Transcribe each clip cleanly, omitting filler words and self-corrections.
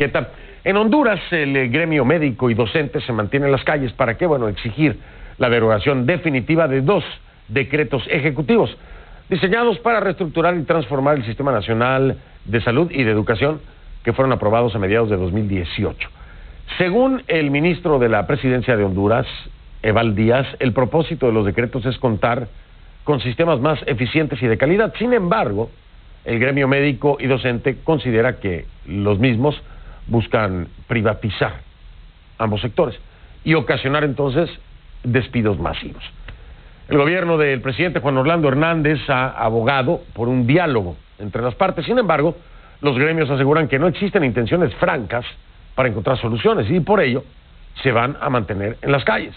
¿Qué tal? En Honduras, el gremio médico y docente se mantiene en las calles para qué, bueno, exigir la derogación definitiva de 2 decretos ejecutivos diseñados para reestructurar y transformar el Sistema Nacional de Salud y de Educación que fueron aprobados a mediados de 2018. Según el ministro de la Presidencia de Honduras, Eval Díaz, el propósito de los decretos es contar con sistemas más eficientes y de calidad. Sin embargo, el gremio médico y docente considera que los mismos buscan privatizar ambos sectores y ocasionar entonces despidos masivos. El gobierno del presidente Juan Orlando Hernández ha abogado por un diálogo entre las partes. Sin embargo, los gremios aseguran que no existen intenciones francas para encontrar soluciones y por ello se van a mantener en las calles.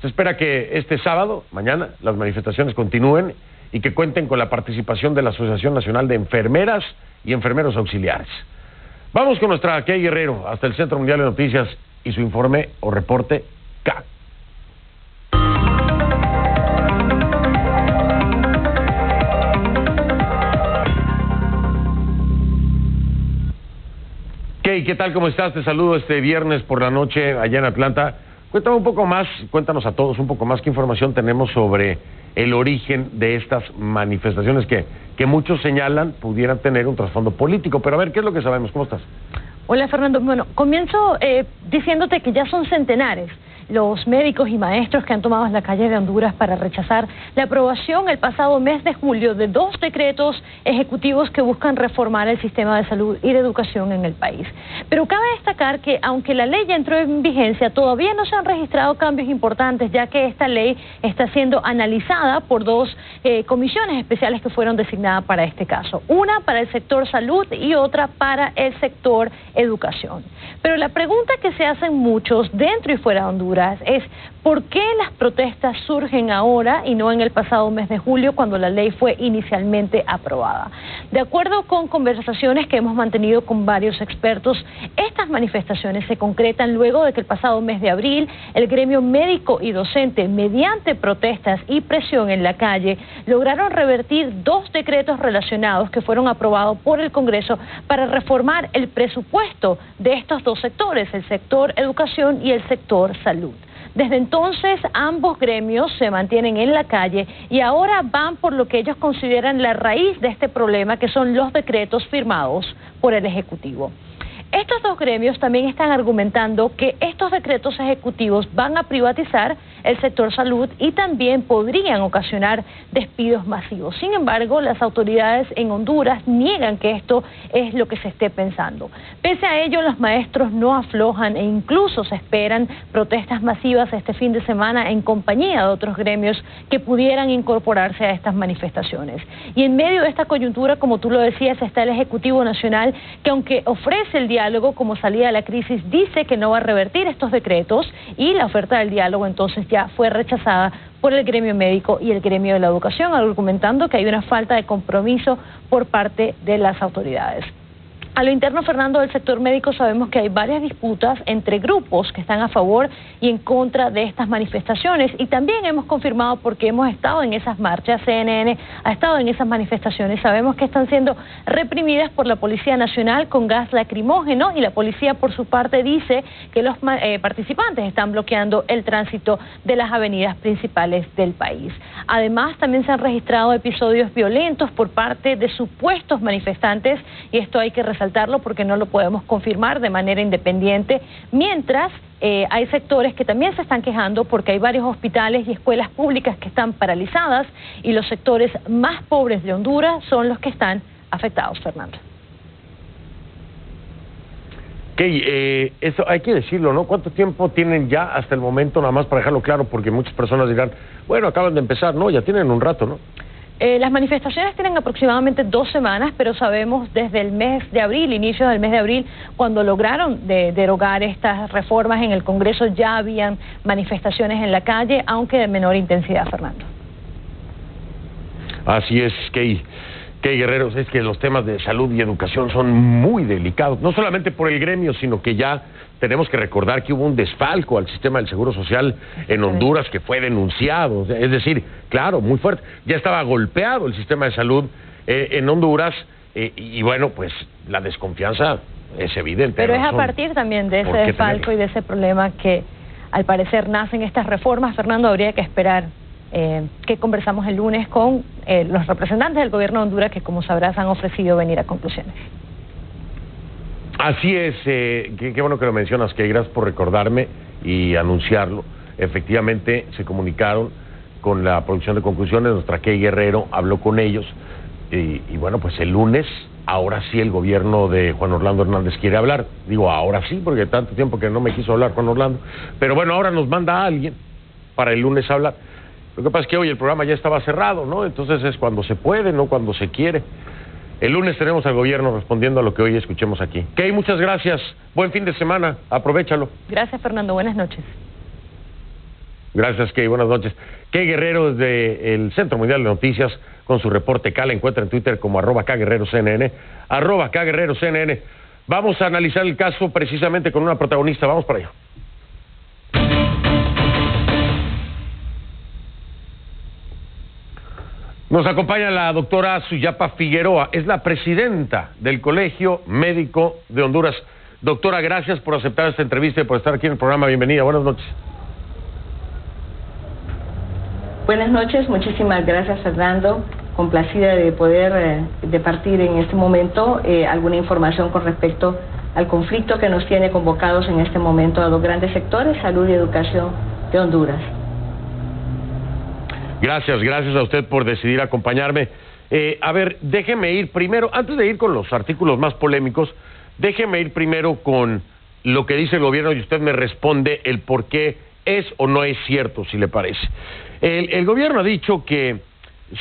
Se espera que este sábado, mañana, las manifestaciones continúen y que cuenten con la participación de la Asociación Nacional de Enfermeras y Enfermeros Auxiliares. Vamos con nuestra Kay Guerrero hasta el Centro Mundial de Noticias y su informe o reporte K. Kay, ¿qué tal? ¿Cómo estás? Te saludo este viernes por la noche allá en Atlanta. Cuéntame un poco más, cuéntanos a todos un poco más qué información tenemos sobre el origen de estas manifestaciones que muchos señalan pudieran tener un trasfondo político. Pero a ver, ¿qué es lo que sabemos? ¿Cómo estás? Hola, Fernando. Bueno, comienzo diciéndote que ya son centenares los médicos y maestros que han tomado las calles de Honduras para rechazar la aprobación el pasado mes de julio de 2 decretos ejecutivos que buscan reformar el sistema de salud y de educación en el país. Pero cabe destacar que aunque la ley ya entró en vigencia, todavía no se han registrado cambios importantes, ya que esta ley está siendo analizada por 2 comisiones especiales que fueron designadas para este caso. Una para el sector salud y otra para el sector educación. Pero la pregunta que se hacen muchos dentro y fuera de Honduras es ¿por qué las protestas surgen ahora y no en el pasado mes de julio cuando la ley fue inicialmente aprobada? De acuerdo con conversaciones que hemos mantenido con varios expertos, estas manifestaciones se concretan luego de que el pasado mes de abril el gremio médico y docente, mediante protestas y presión en la calle, lograron revertir 2 decretos relacionados que fueron aprobados por el Congreso para reformar el presupuesto de estos 2 sectores, el sector educación y el sector salud. Desde entonces, ambos gremios se mantienen en la calle y ahora van por lo que ellos consideran la raíz de este problema, que son los decretos firmados por el Ejecutivo. Estos 2 gremios también están argumentando que estos decretos ejecutivos van a privatizar el sector salud y también podrían ocasionar despidos masivos. Sin embargo, las autoridades en Honduras niegan que esto es lo que se esté pensando. Pese a ello, los maestros no aflojan e incluso se esperan protestas masivas este fin de semana en compañía de otros gremios que pudieran incorporarse a estas manifestaciones. Y en medio de esta coyuntura, como tú lo decías, está el Ejecutivo Nacional, que aunque ofrece el diálogo como salida de la crisis, dice que no va a revertir estos decretos y la oferta del diálogo entonces ya fue rechazada por el gremio médico y el gremio de la educación, argumentando que hay una falta de compromiso por parte de las autoridades. A lo interno, Fernando, del sector médico sabemos que hay varias disputas entre grupos que están a favor y en contra de estas manifestaciones y también hemos confirmado, porque hemos estado en esas marchas, CNN ha estado en esas manifestaciones, sabemos que están siendo reprimidas por la Policía Nacional con gas lacrimógeno y la policía por su parte dice que los participantes están bloqueando el tránsito de las avenidas principales del país. Además, también se han registrado episodios violentos por parte de supuestos manifestantes y esto hay que resaltarlo porque no lo podemos confirmar de manera independiente, mientras hay sectores que también se están quejando porque hay varios hospitales y escuelas públicas que están paralizadas y los sectores más pobres de Honduras son los que están afectados, Fernando. Kay, eso hay que decirlo, ¿no? ¿Cuánto tiempo tienen ya hasta el momento, nada más para dejarlo claro, porque muchas personas dirán, bueno, acaban de empezar, no, ya tienen un rato, ¿no? Las manifestaciones tienen aproximadamente 2 semanas, pero sabemos desde el mes de abril, inicio del mes de abril, cuando lograron derogar estas reformas en el Congreso, ya habían manifestaciones en la calle, aunque de menor intensidad, Fernando. Así es, Kay Guerreros, es que los temas de salud y educación son muy delicados, no solamente por el gremio, sino que ya tenemos que recordar que hubo un desfalco al sistema del Seguro Social en Honduras que fue denunciado, es decir, claro, muy fuerte, ya estaba golpeado el sistema de salud en Honduras y bueno, pues la desconfianza es evidente. Pero es a partir también de ese desfalco y de ese problema que al parecer nacen estas reformas. Fernando, habría que esperar que conversamos el lunes con los representantes del gobierno de Honduras, que como sabrás han ofrecido venir a conclusiones. Así es, qué bueno que lo mencionas, que gracias por recordarme y anunciarlo. Efectivamente se comunicaron con la producción de conclusiones, nuestra Key Guerrero habló con ellos y bueno, pues el lunes, ahora sí el gobierno de Juan Orlando Hernández quiere hablar. Digo, ahora sí, porque tanto tiempo que no me quiso hablar Juan Orlando, pero bueno, ahora nos manda a alguien para el lunes hablar. Lo que pasa es que hoy el programa ya estaba cerrado, ¿no? Entonces es cuando se puede, no cuando se quiere. El lunes tenemos al gobierno respondiendo a lo que hoy escuchemos aquí. Key, muchas gracias. Buen fin de semana. Aprovéchalo. Gracias, Fernando. Buenas noches. Gracias, Key. Buenas noches. Key Guerrero desde el Centro Mundial de Noticias con su reporte K. La encuentra en Twitter como @KGuerreroCNN, @KGuerreroCNN. Vamos a analizar el caso precisamente con una protagonista. Vamos para allá. Nos acompaña la doctora Suyapa Figueroa, es la presidenta del Colegio Médico de Honduras. Doctora, gracias por aceptar esta entrevista y por estar aquí en el programa. Bienvenida, buenas noches. Buenas noches, muchísimas gracias, Fernando. Complacida de poder departir en este momento alguna información con respecto al conflicto que nos tiene convocados en este momento a dos grandes sectores, salud y educación de Honduras. Gracias a usted por decidir acompañarme. A ver, déjeme ir primero, antes de ir con los artículos más polémicos, déjeme ir primero con lo que dice el gobierno y usted me responde el por qué es o no es cierto, si le parece. El gobierno ha dicho que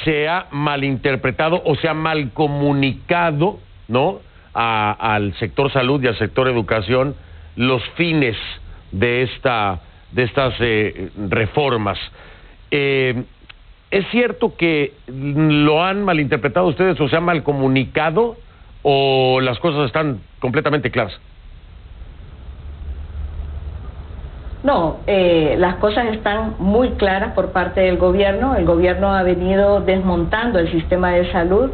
se ha malinterpretado o se ha mal comunicado, ¿no?, al sector salud y al sector educación los fines de estas reformas. ¿Es cierto que lo han malinterpretado ustedes o se han mal comunicado o las cosas están completamente claras? No, las cosas están muy claras por parte del gobierno. El gobierno ha venido desmontando el sistema de salud.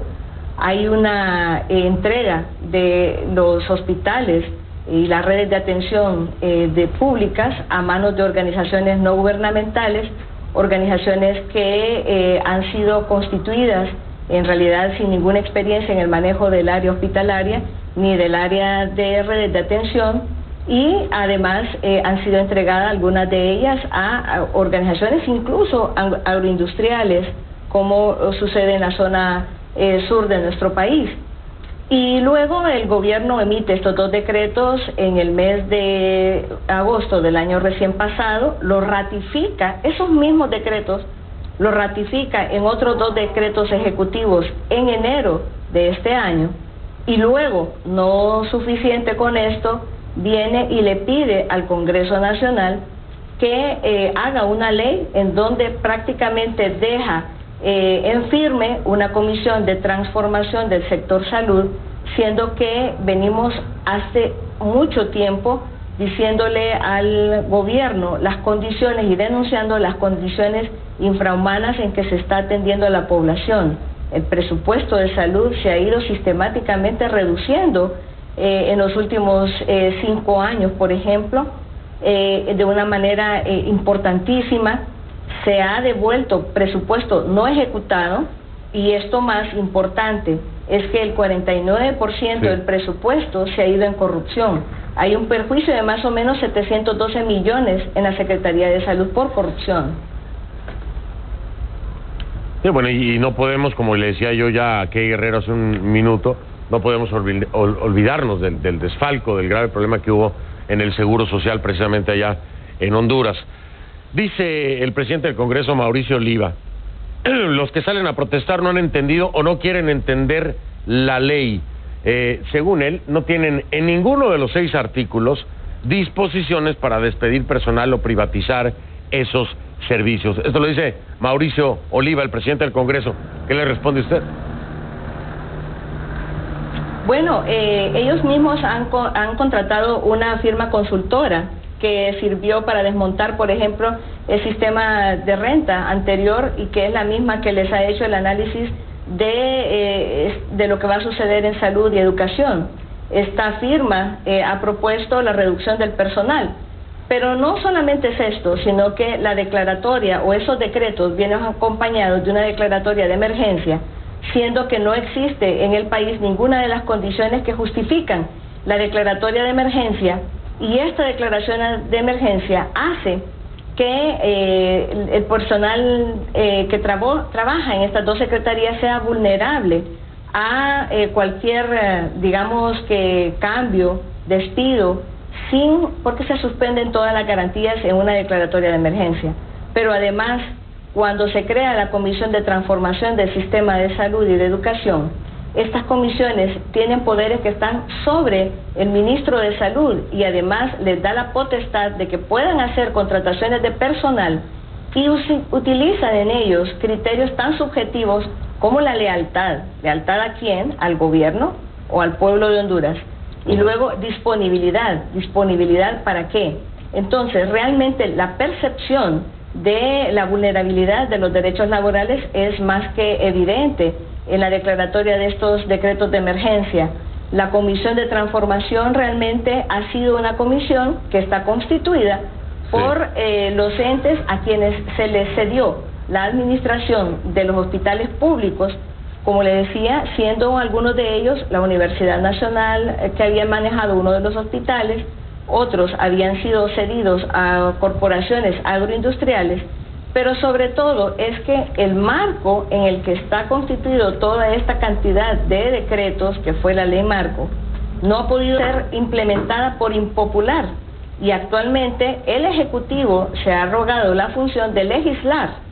Hay una entrega de los hospitales y las redes de atención de públicas a manos de organizaciones no gubernamentales, organizaciones que han sido constituidas en realidad sin ninguna experiencia en el manejo del área hospitalaria ni del área de redes de atención, y además han sido entregadas algunas de ellas a organizaciones incluso agroindustriales, como sucede en la zona sur de nuestro país. Y luego el gobierno emite estos dos decretos en el mes de agosto del año recién pasado, los ratifica, esos mismos decretos, los ratifica en otros dos decretos ejecutivos en enero de este año, y luego, no suficiente con esto, viene y le pide al Congreso Nacional que haga una ley en donde prácticamente deja en firme una comisión de transformación del sector salud, siendo que venimos hace mucho tiempo diciéndole al gobierno las condiciones y denunciando las condiciones infrahumanas en que se está atendiendo a la población. El presupuesto de salud se ha ido sistemáticamente reduciendo en los últimos 5 años, por ejemplo, de una manera importantísima. Se ha devuelto presupuesto no ejecutado, y esto más importante es que el 49% del presupuesto se ha ido en corrupción. Hay un perjuicio de más o menos 712 millones en la Secretaría de Salud por corrupción. Sí, bueno, y no podemos, como le decía yo ya a Key Guerrero hace un minuto, no podemos olvidarnos del desfalco, del grave problema que hubo en el Seguro Social precisamente allá en Honduras. Dice el presidente del Congreso, Mauricio Oliva, los que salen a protestar no han entendido o no quieren entender la ley. Según él, no tienen en ninguno de los 6 artículos disposiciones para despedir personal o privatizar esos servicios. Esto lo dice Mauricio Oliva, el presidente del Congreso. ¿Qué le responde usted? Bueno, ellos mismos han contratado una firma consultora que sirvió para desmontar, por ejemplo, el sistema de renta anterior, y que es la misma que les ha hecho el análisis de lo que va a suceder en salud y educación. esta firma ha propuesto la reducción del personal. Pero no solamente es esto, sino que la declaratoria o esos decretos vienen acompañados de una declaratoria de emergencia, siendo que no existe en el país ninguna de las condiciones que justifican la declaratoria de emergencia, y esta declaración de emergencia hace que el personal que trabaja en estas dos secretarías sea vulnerable a cualquier, digamos que cambio, despido, porque se suspenden todas las garantías en una declaratoria de emergencia. Pero además, cuando se crea la Comisión de Transformación del Sistema de Salud y de Educación, estas comisiones tienen poderes que están sobre el ministro de Salud, y además les da la potestad de que puedan hacer contrataciones de personal y utilizan en ellos criterios tan subjetivos como la lealtad. ¿Lealtad a quién? ¿Al gobierno o al pueblo de Honduras? Y luego disponibilidad. ¿Disponibilidad para qué? Entonces, realmente la percepción de la vulnerabilidad de los derechos laborales es más que evidente en la declaratoria de estos decretos de emergencia. La Comisión de Transformación realmente ha sido una comisión que está constituida por los entes a quienes se les cedió la administración de los hospitales públicos, como le decía, siendo algunos de ellos la Universidad Nacional, que había manejado uno de los hospitales, otros habían sido cedidos a corporaciones agroindustriales, pero sobre todo es que el marco en el que está constituido toda esta cantidad de decretos, que fue la ley marco, no ha podido ser implementada por impopular, y actualmente el Ejecutivo se ha arrogado la función de legislar,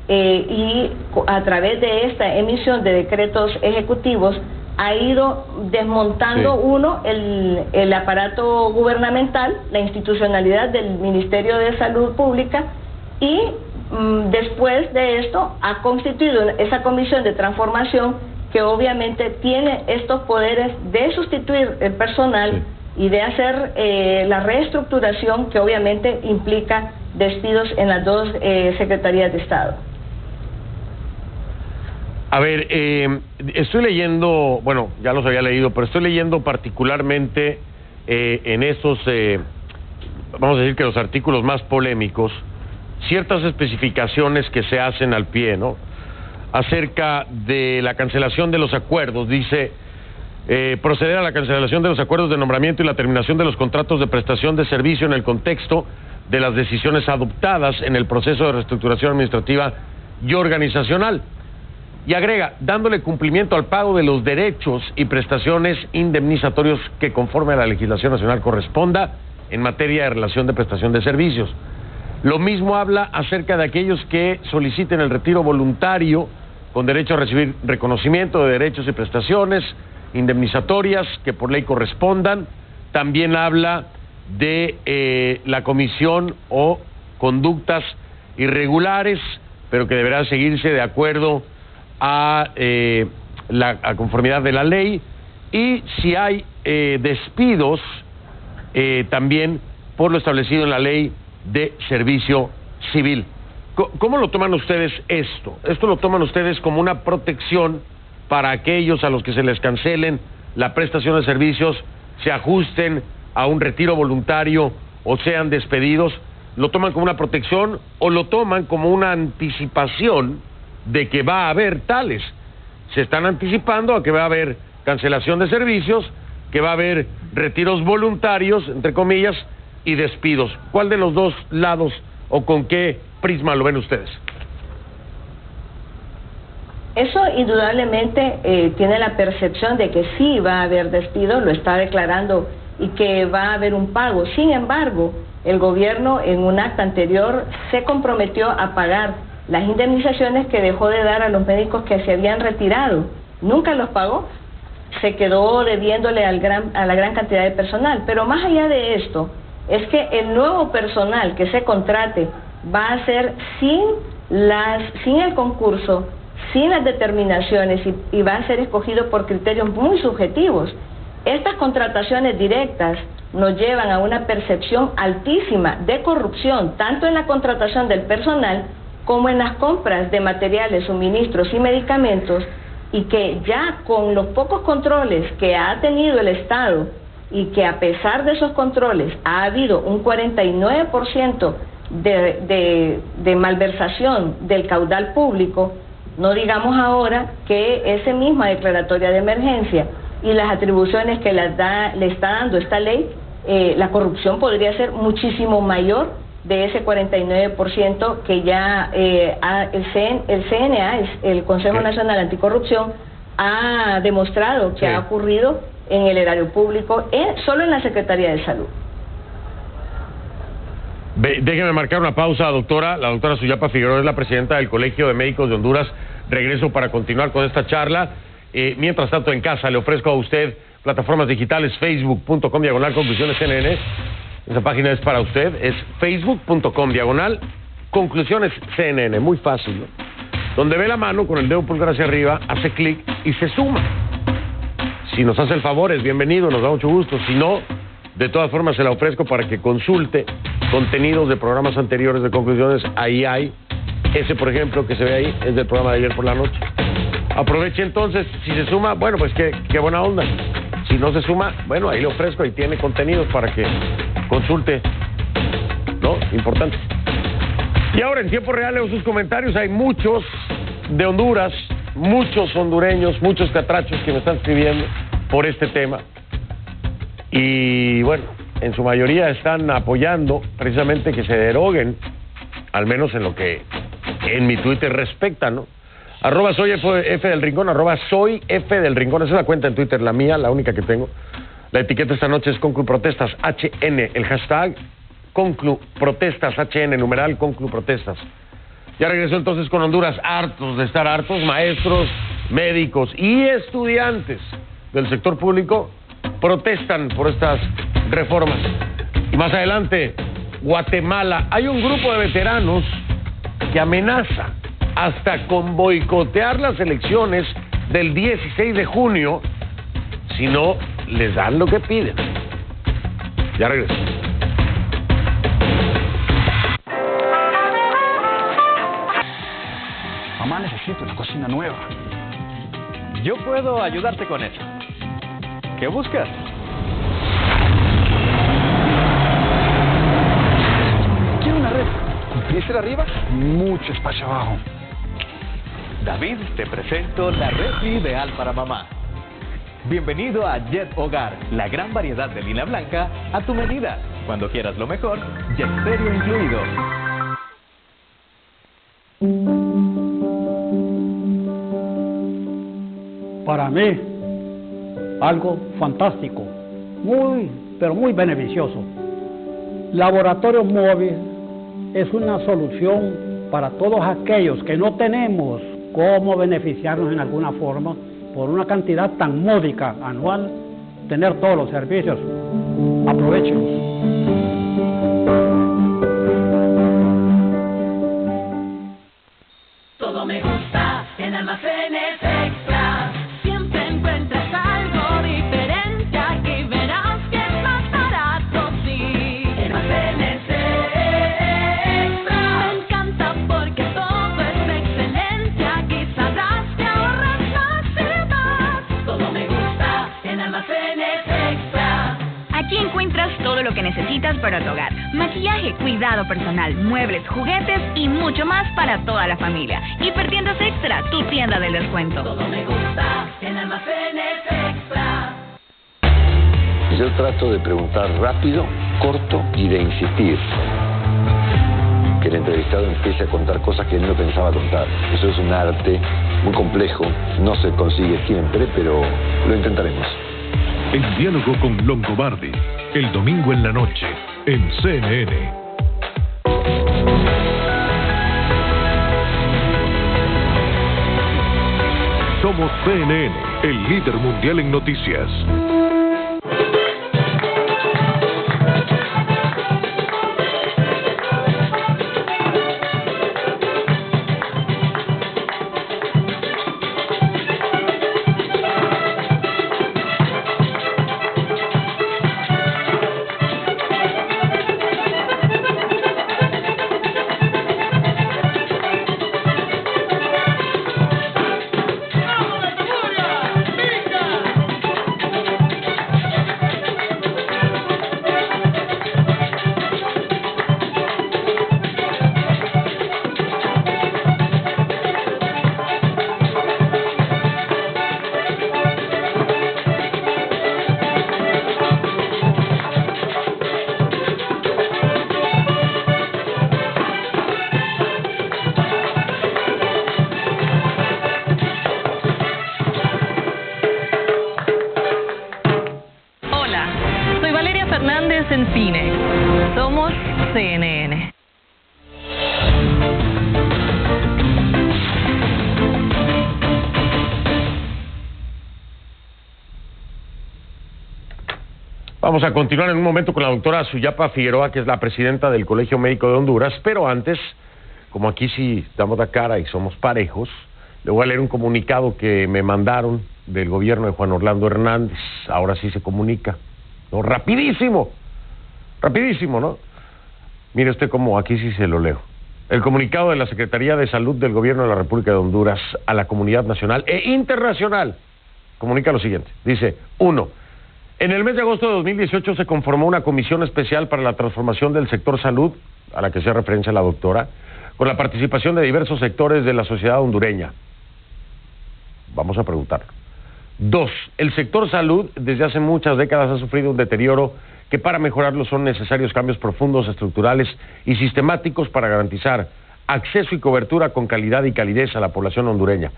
y a través de esta emisión de decretos ejecutivos ha ido desmontando el aparato gubernamental, la institucionalidad del Ministerio de Salud Pública, y después de esto ha constituido esa comisión de transformación que obviamente tiene estos poderes de sustituir el personal y de hacer la reestructuración, que obviamente implica despidos en las dos secretarías de Estado. A ver, estoy leyendo, bueno, ya los había leído, pero estoy leyendo particularmente en estos, vamos a decir que los artículos más polémicos, ciertas especificaciones que se hacen al pie, ¿no? Acerca de la cancelación de los acuerdos. Dice, proceder a la cancelación de los acuerdos de nombramiento y la terminación de los contratos de prestación de servicio en el contexto de las decisiones adoptadas en el proceso de reestructuración administrativa y organizacional. Y agrega, dándole cumplimiento al pago de los derechos y prestaciones indemnizatorios que conforme a la legislación nacional corresponda en materia de relación de prestación de servicios. Lo mismo habla acerca de aquellos que soliciten el retiro voluntario con derecho a recibir reconocimiento de derechos y prestaciones indemnizatorias que por ley correspondan. También habla de la comisión o conductas irregulares, pero que deberá seguirse de acuerdo a conformidad de la ley, y si hay despidos también por lo establecido en la ley de servicio civil. ¿Cómo lo toman ustedes esto? ¿Esto lo toman ustedes como una protección para aquellos a los que se les cancelen la prestación de servicios, se ajusten a un retiro voluntario o sean despedidos? ¿Lo toman como una protección o lo toman como una anticipación de que va a haber tales? Se están anticipando a que va a haber cancelación de servicios, que va a haber retiros voluntarios, entre comillas, y despidos. ¿Cuál de los dos lados o con qué prisma lo ven ustedes? Eso indudablemente tiene la percepción de que sí va a haber despidos, lo está declarando, y que va a haber un pago. Sin embargo, el gobierno en un acta anterior se comprometió a pagar las indemnizaciones que dejó de dar a los médicos que se habían retirado. Nunca los pagó, se quedó debiéndole a la gran cantidad de personal. Pero más allá de esto, es que el nuevo personal que se contrate va a ser sin el concurso, sin las determinaciones, y va a ser escogido por criterios muy subjetivos. Estas contrataciones directas nos llevan a una percepción altísima de corrupción, tanto en la contratación del personal como en las compras de materiales, suministros y medicamentos, y que ya con los pocos controles que ha tenido el Estado y que a pesar de esos controles ha habido un 49% de malversación del caudal público, no digamos ahora que esa misma declaratoria de emergencia y las atribuciones que le está dando esta ley, la corrupción podría ser muchísimo mayor de ese 49% que ya el CNA, el Consejo Nacional Anticorrupción, ha demostrado que ha ocurrido en el erario público, solo en la Secretaría de Salud. Déjeme marcar una pausa, doctora. La doctora Suyapa Figueroa es la presidenta del Colegio de Médicos de Honduras. Regreso para continuar con esta charla. Mientras tanto, en casa le ofrezco a usted plataformas digitales, facebook.com/conclusionescnn. Esa página es para usted, es facebook.com/conclusionescnn. Muy fácil, ¿no? Donde ve la mano con el dedo pulgar hacia arriba, hace clic y se suma. Si nos hace el favor, es bienvenido, nos da mucho gusto. Si no, de todas formas se la ofrezco para que consulte contenidos de programas anteriores de Conclusiones. Ahí hay. Ese, por ejemplo, que se ve ahí, es del programa de ayer por la noche. Aproveche entonces, si se suma, bueno, pues qué buena onda. Si no se suma, bueno, ahí le ofrezco, ahí tiene contenidos para que consulte, ¿no? Importante. Y ahora, en tiempo real, leo sus comentarios. Hay muchos de Honduras, muchos hondureños, muchos catrachos que me están escribiendo por este tema. Y bueno, en su mayoría están apoyando precisamente que se deroguen, al menos en lo que en mi Twitter respecta, ¿no? @soy F del Rincón, @soy F del Rincón, esa es la cuenta en Twitter, la mía, la única que tengo. La etiqueta esta noche es Concluprotestas HN, el hashtag Concluprotestas HN, numeral Concluprotestas. Ya regresó entonces con Honduras, hartos de estar hartos, maestros, médicos y estudiantes del sector público protestan por estas reformas. Y más adelante, Guatemala, hay un grupo de veteranos que amenaza hasta con boicotear las elecciones del 16 de junio si no les dan lo que piden. Ya regreso. Mamá, necesito una cocina nueva. Yo puedo ayudarte con eso. ¿Qué buscas? Quiero una red. ¿Empieza arriba? Mucho espacio abajo. David, te presento la red ideal para mamá. Bienvenido a Jet Hogar, la gran variedad de línea blanca a tu medida. Cuando quieras lo mejor, Jet Stereo incluido. Para mí, algo fantástico, muy, pero muy beneficioso. Laboratorio Móvil es una solución para todos aquellos que no tenemos cómo beneficiarnos en alguna forma por una cantidad tan módica anual, tener todos los servicios. Aprovechenlos. Todo me gusta en Almacenes Extra. Siempre encuentras algo diferente. Aquí verás que es más barato, sí. En Almacenes Extra. Me encanta porque todo es excelente. Aquí sabrás que ahorras más y más. Todo me gusta en Almacenes Extra. Aquí encuentras todo lo que necesitas para tu hogar. Maquillaje, cuidado personal, muebles, juguetes y mucho más para toda la familia. Hipertiendas Extra, tu tienda del descuento. Todo me gusta en Almacenes Extra. Yo trato de preguntar rápido, corto y de insistir. Que el entrevistado empiece a contar cosas que él no pensaba contar. Eso es un arte muy complejo, no se consigue siempre, pero lo intentaremos. En diálogo con Longobardi, el domingo en la noche, en CNN. Somos CNN, el líder mundial en noticias. Valeria Fernández en Cine. Somos CNN. Vamos a continuar en un momento con la doctora Suyapa Figueroa, que es la presidenta del Colegio Médico de Honduras, pero antes, como aquí sí damos la cara y somos parejos, le voy a leer un comunicado que me mandaron del gobierno de Juan Orlando Hernández. Ahora sí se comunica, ¿no? Rapidísimo, ¿no? Mire usted cómo aquí sí se lo leo. El comunicado de la Secretaría de Salud del Gobierno de la República de Honduras a la comunidad nacional e internacional comunica lo siguiente. Dice, 1. En el mes de agosto de 2018 se conformó una comisión especial para la transformación del sector salud, a la que se referencia la doctora, con la participación de diversos sectores de la sociedad hondureña. Vamos a preguntar. 2. El sector salud desde hace muchas décadas ha sufrido un deterioro que para mejorarlo son necesarios cambios profundos, estructurales y sistemáticos para garantizar acceso y cobertura con calidad y calidez a la población hondureña.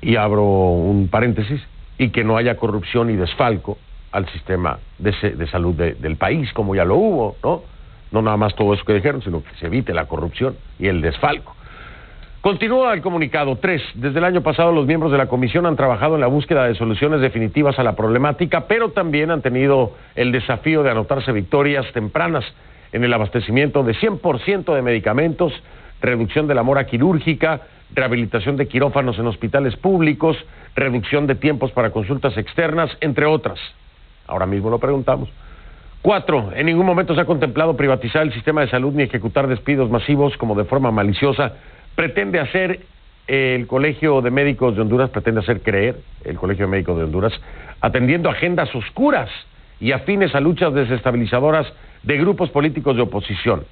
Y abro un paréntesis, y que no haya corrupción y desfalco al sistema de salud del país, como ya lo hubo, ¿no? No nada más todo eso que dijeron, sino que se evite la corrupción y el desfalco. Continúa el comunicado. 3. Desde el año pasado los miembros de la comisión han trabajado en la búsqueda de soluciones definitivas a la problemática, pero también han tenido el desafío de anotarse victorias tempranas en el abastecimiento de 100% de medicamentos, reducción de la mora quirúrgica, rehabilitación de quirófanos en hospitales públicos, reducción de tiempos para consultas externas, entre otras. Ahora mismo lo preguntamos. 4. En ningún momento se ha contemplado privatizar el sistema de salud ni ejecutar despidos masivos como de forma maliciosa pretende hacer el Colegio de Médicos de Honduras, pretende hacer creer el Colegio de Médicos de Honduras, atendiendo agendas oscuras y afines a luchas desestabilizadoras de grupos políticos de oposición.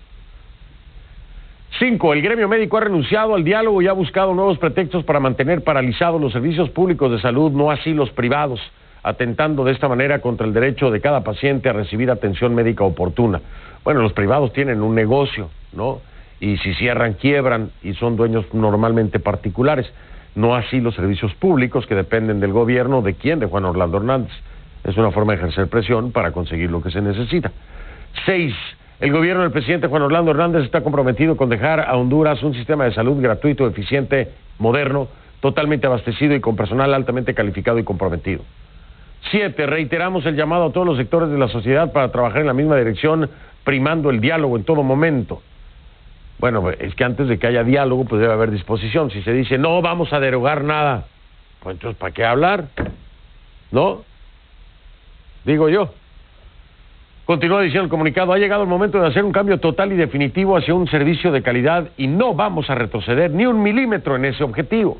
5. El gremio médico ha renunciado al diálogo y ha buscado nuevos pretextos para mantener paralizados los servicios públicos de salud, no así los privados, atentando de esta manera contra el derecho de cada paciente a recibir atención médica oportuna. Bueno, los privados tienen un negocio, ¿no? Y si cierran, quiebran y son dueños normalmente particulares. No así los servicios públicos que dependen del gobierno. ¿De quién? De Juan Orlando Hernández. Es una forma de ejercer presión para conseguir lo que se necesita. 6. El gobierno del presidente Juan Orlando Hernández está comprometido con dejar a Honduras un sistema de salud gratuito, eficiente, moderno, totalmente abastecido y con personal altamente calificado y comprometido. 7. Reiteramos el llamado a todos los sectores de la sociedad para trabajar en la misma dirección, primando el diálogo en todo momento. Bueno, es que antes de que haya diálogo, pues debe haber disposición. Si se dice, no vamos a derogar nada, pues entonces, ¿para qué hablar? ¿No? Digo yo. Continúa diciendo el comunicado, ha llegado el momento de hacer un cambio total y definitivo hacia un servicio de calidad y no vamos a retroceder ni un milímetro en ese objetivo.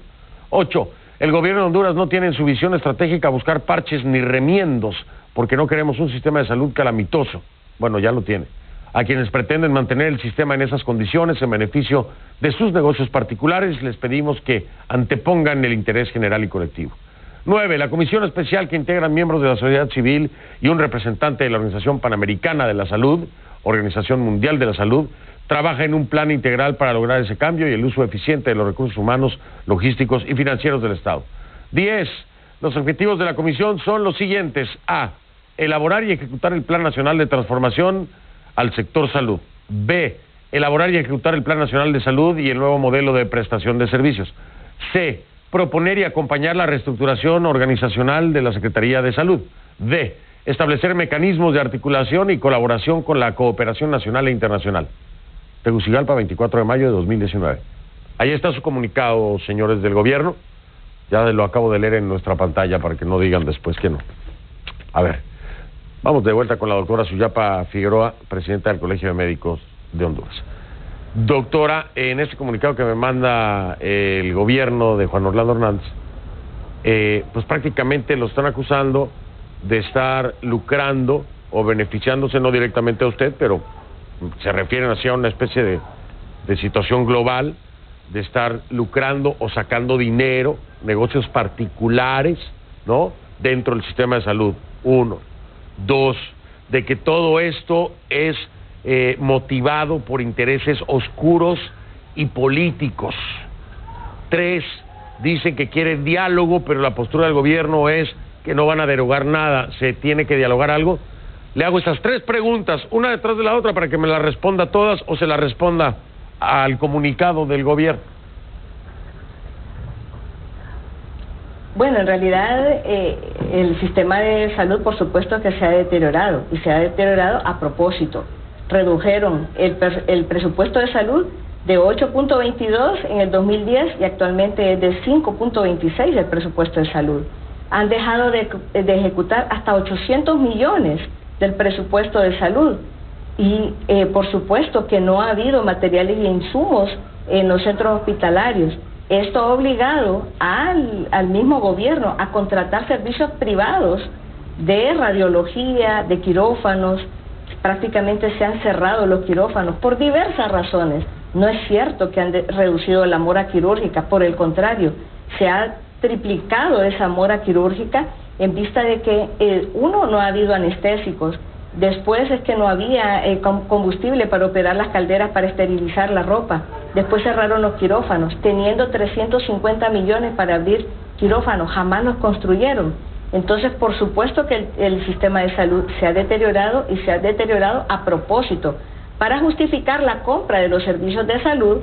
8. El gobierno de Honduras no tiene en su visión estratégica buscar parches ni remiendos, porque no queremos un sistema de salud calamitoso. Bueno, ya lo tiene. A quienes pretenden mantener el sistema en esas condiciones en beneficio de sus negocios particulares, les pedimos que antepongan el interés general y colectivo. 9. La comisión especial que integran miembros de la sociedad civil y un representante de la Organización Panamericana de la Salud, Organización Mundial de la Salud, trabaja en un plan integral para lograr ese cambio y el uso eficiente de los recursos humanos, logísticos y financieros del Estado. 10. Los objetivos de la comisión son los siguientes. A. Elaborar y ejecutar el Plan Nacional de Transformación al sector salud. B. Elaborar y ejecutar el Plan Nacional de Salud y el nuevo modelo de prestación de servicios. C. Proponer y acompañar la reestructuración organizacional de la Secretaría de Salud. D. Establecer mecanismos de articulación y colaboración con la cooperación nacional e internacional. Tegucigalpa, 24 de mayo de 2019. Ahí está su comunicado, señores del gobierno. Ya lo acabo de leer en nuestra pantalla para que no digan después que no. A ver, vamos de vuelta con la doctora Suyapa Figueroa, presidenta del Colegio de Médicos de Honduras. Doctora, en este comunicado que me manda el gobierno de Juan Orlando Hernández, pues prácticamente lo están acusando de estar lucrando o beneficiándose, no directamente a usted, pero se refieren hacia una especie de situación global, de estar lucrando o sacando dinero, negocios particulares, ¿no?, dentro del sistema de salud. 1. 2. De que todo esto es motivado por intereses oscuros y políticos. 3. Dicen que quieren diálogo, pero la postura del gobierno es que no van a derogar nada. ¿Se tiene que dialogar algo? Le hago estas 3 preguntas, una detrás de la otra, para que me las responda todas o se las responda al comunicado del gobierno. Bueno, en realidad el sistema de salud, por supuesto que se ha deteriorado, y se ha deteriorado a propósito. Redujeron el presupuesto de salud de 8.22 en el 2010 y actualmente es de 5.26 el presupuesto de salud. Han dejado de ejecutar hasta 800 millones del presupuesto de salud y por supuesto que no ha habido materiales y insumos en los centros hospitalarios. Esto ha obligado al mismo gobierno a contratar servicios privados de radiología, de quirófanos. Prácticamente se han cerrado los quirófanos por diversas razones. No es cierto que han reducido la mora quirúrgica, por el contrario, se ha triplicado esa mora quirúrgica en vista de que uno, no ha habido anestésicos, después es que no había combustible para operar las calderas para esterilizar la ropa, después cerraron los quirófanos, teniendo 350 millones para abrir quirófanos, jamás los construyeron. Entonces, por supuesto que el sistema de salud se ha deteriorado y se ha deteriorado a propósito, para justificar la compra de los servicios de salud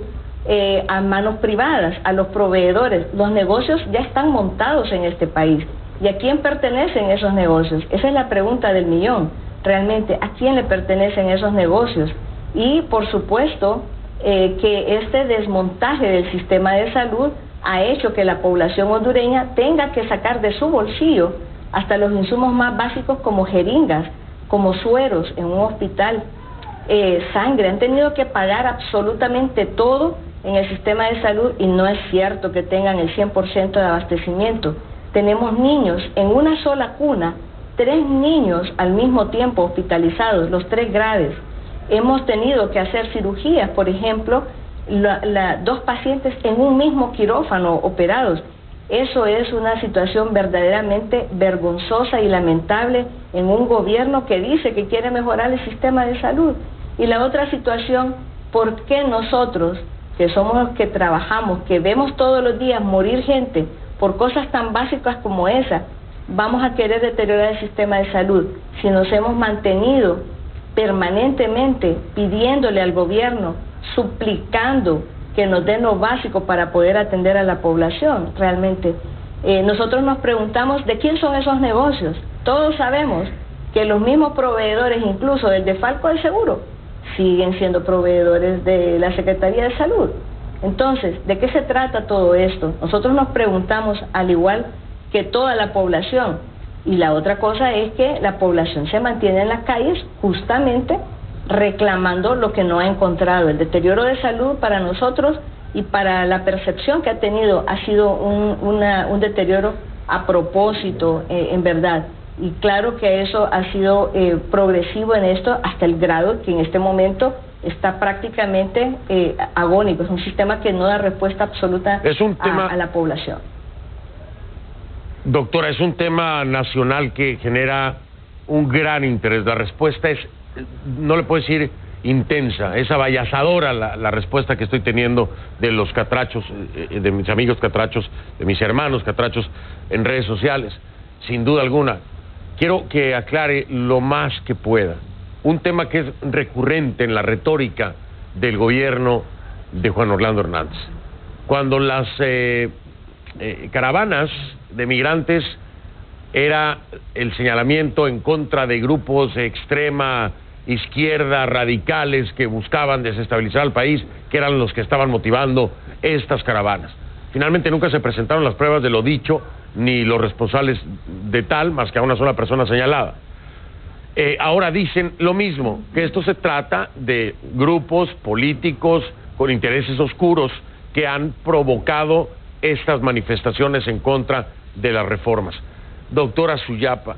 a manos privadas, a los proveedores. Los negocios ya están montados en este país. ¿Y a quién pertenecen esos negocios? Esa es la pregunta del millón. Realmente, ¿a quién le pertenecen esos negocios? Y, por supuesto, que este desmontaje del sistema de salud ha hecho que la población hondureña tenga que sacar de su bolsillo hasta los insumos más básicos como jeringas, como sueros en un hospital, sangre. Han tenido que pagar absolutamente todo en el sistema de salud y no es cierto que tengan el 100% de abastecimiento. Tenemos niños en una sola cuna, 3 niños al mismo tiempo hospitalizados, los 3 graves. Hemos tenido que hacer cirugías, por ejemplo, 2 pacientes en un mismo quirófano operados. Eso es una situación verdaderamente vergonzosa y lamentable en un gobierno que dice que quiere mejorar el sistema de salud. Y la otra situación, ¿por qué nosotros, que somos los que trabajamos, que vemos todos los días morir gente por cosas tan básicas como esa, vamos a querer deteriorar el sistema de salud si nos hemos mantenido permanentemente pidiéndole al gobierno, suplicando que nos den lo básico para poder atender a la población? Realmente nosotros nos preguntamos de quién son esos negocios. Todos sabemos que los mismos proveedores, incluso del Defalco del Seguro, siguen siendo proveedores de la Secretaría de Salud. Entonces, ¿de qué se trata todo esto? Nosotros nos preguntamos, al igual que toda la población. Y la otra cosa es que la población se mantiene en las calles justamente reclamando lo que no ha encontrado. El deterioro de salud para nosotros y para la percepción que ha tenido ha sido un deterioro a propósito, en verdad. Y claro que eso ha sido progresivo en esto hasta el grado que en este momento está prácticamente agónico. Es un sistema que no da respuesta absoluta a la población. Doctora, es un tema nacional que genera un gran interés. La respuesta es, no le puedo decir intensa, es avallazadora la respuesta que estoy teniendo de los catrachos, de mis amigos catrachos, de mis hermanos catrachos en redes sociales, sin duda alguna. Quiero que aclare lo más que pueda un tema que es recurrente en la retórica del gobierno de Juan Orlando Hernández. Cuando las caravanas de migrantes era el señalamiento en contra de grupos de extrema izquierda, radicales, que buscaban desestabilizar al país, que eran los que estaban motivando estas caravanas. Finalmente nunca se presentaron las pruebas de lo dicho, ni los responsables de tal, más que a una sola persona señalada. Ahora dicen lo mismo, que esto se trata de grupos políticos con intereses oscuros que han provocado estas manifestaciones en contra de las reformas. Doctora Suyapa,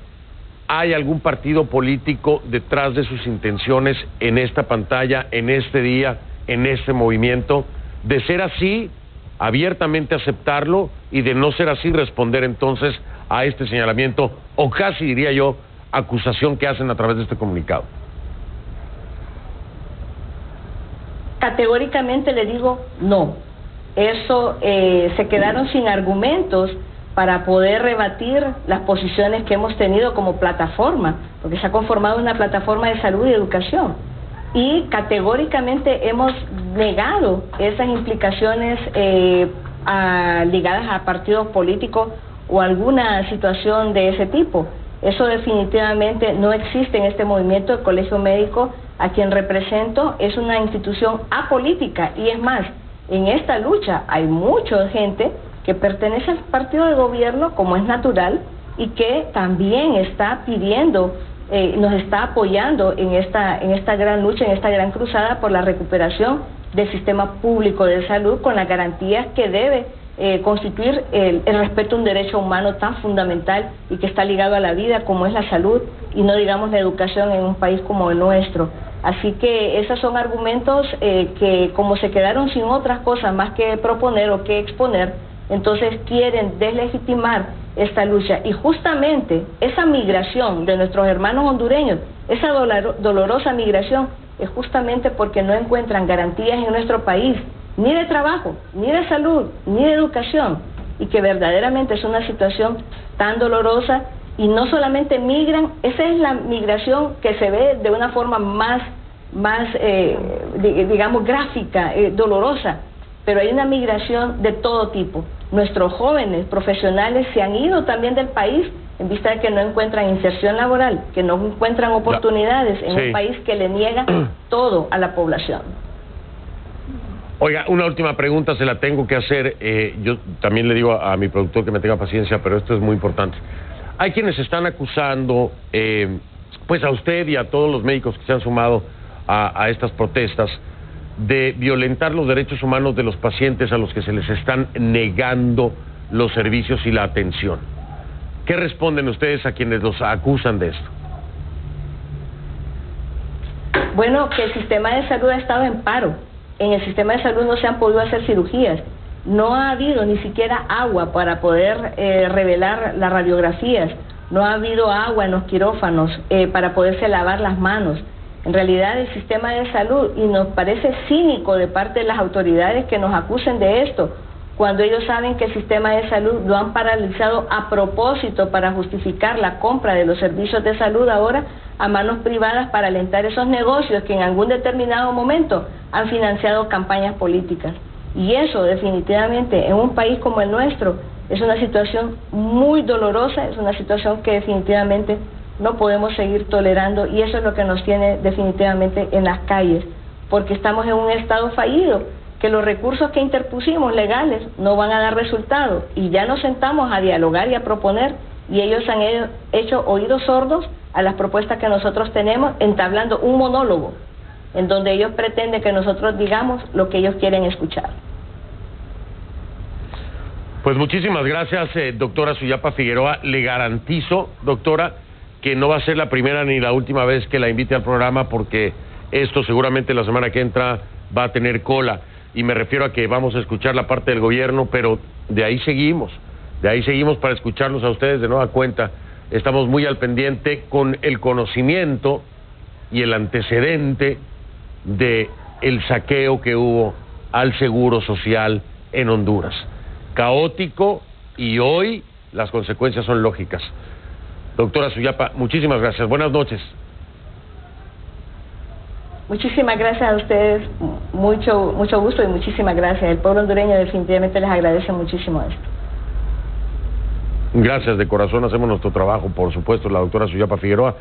¿hay algún partido político detrás de sus intenciones en esta pantalla, en este día, en este movimiento? De ser así, abiertamente aceptarlo, y de no ser así, responder entonces a este señalamiento, o casi diría yo, acusación que hacen a través de este comunicado. Categóricamente le digo no. Eso se quedaron sin argumentos para poder rebatir las posiciones que hemos tenido como plataforma, porque se ha conformado una plataforma de salud y educación. Y categóricamente hemos negado esas implicaciones ligadas a partidos políticos o alguna situación de ese tipo. Eso definitivamente no existe en este movimiento. El Colegio Médico, a quien represento, es una institución apolítica, y es más, en esta lucha hay mucha gente que pertenece al partido de gobierno, como es natural, y que también está pidiendo, nos está apoyando en esta gran lucha, en esta gran cruzada por la recuperación del sistema público de salud, con las garantías que debe constituir el respeto a un derecho humano tan fundamental y que está ligado a la vida, como es la salud, y no digamos la educación en un país como el nuestro. Así que esos son argumentos que, como se quedaron sin otras cosas más que proponer o que exponer, entonces quieren deslegitimar esta lucha. Y justamente esa migración de nuestros hermanos hondureños, esa dolorosa migración, es justamente porque no encuentran garantías en nuestro país, ni de trabajo, ni de salud, ni de educación, y que verdaderamente es una situación tan dolorosa. Y no solamente migran, esa es la migración que se ve de una forma más digamos, gráfica, dolorosa, pero hay una migración de todo tipo. Nuestros jóvenes profesionales se han ido también del país en vista de que no encuentran inserción laboral, que no encuentran oportunidades en un país que le niega todo a la población. Oiga, una última pregunta se la tengo que hacer. Yo también le digo a mi productor que me tenga paciencia, pero esto es muy importante. Hay quienes están acusando, pues a usted y a todos los médicos que se han sumado a estas protestas, de violentar los derechos humanos de los pacientes a los que se les están negando los servicios y la atención. ¿Qué responden ustedes a quienes los acusan de esto? Bueno, que el sistema de salud ha estado en paro. En el sistema de salud no se han podido hacer cirugías. No ha habido ni siquiera agua para poder revelar las radiografías. No ha habido agua en los quirófanos para poderse lavar las manos. En realidad el sistema de salud, y nos parece cínico de parte de las autoridades que nos acusen de esto, cuando ellos saben que el sistema de salud lo han paralizado a propósito para justificar la compra de los servicios de salud ahora a manos privadas para alentar esos negocios que en algún determinado momento han financiado campañas políticas. Y eso definitivamente en un país como el nuestro es una situación muy dolorosa, es una situación que definitivamente no podemos seguir tolerando, y eso es lo que nos tiene definitivamente en las calles, porque estamos en un estado fallido, que los recursos que interpusimos legales no van a dar resultado, y ya nos sentamos a dialogar y a proponer, y ellos han hecho oídos sordos a las propuestas que nosotros tenemos, entablando un monólogo en donde ellos pretenden que nosotros digamos lo que ellos quieren escuchar. Pues muchísimas gracias, doctora Suyapa Figueroa. Le garantizo, doctora, que no va a ser la primera ni la última vez que la invite al programa, porque esto seguramente la semana que entra va a tener cola, y me refiero a que vamos a escuchar la parte del gobierno, pero de ahí seguimos para escucharlos a ustedes de nueva cuenta. Estamos muy al pendiente con el conocimiento y el antecedente de el saqueo que hubo al Seguro Social en Honduras. Caótico, y hoy las consecuencias son lógicas. Doctora Suyapa, muchísimas gracias. Buenas noches. Muchísimas gracias a ustedes, mucho gusto y muchísimas gracias. El pueblo hondureño definitivamente les agradece muchísimo esto. Gracias, de corazón hacemos nuestro trabajo, por supuesto, la doctora Suyapa Figueroa.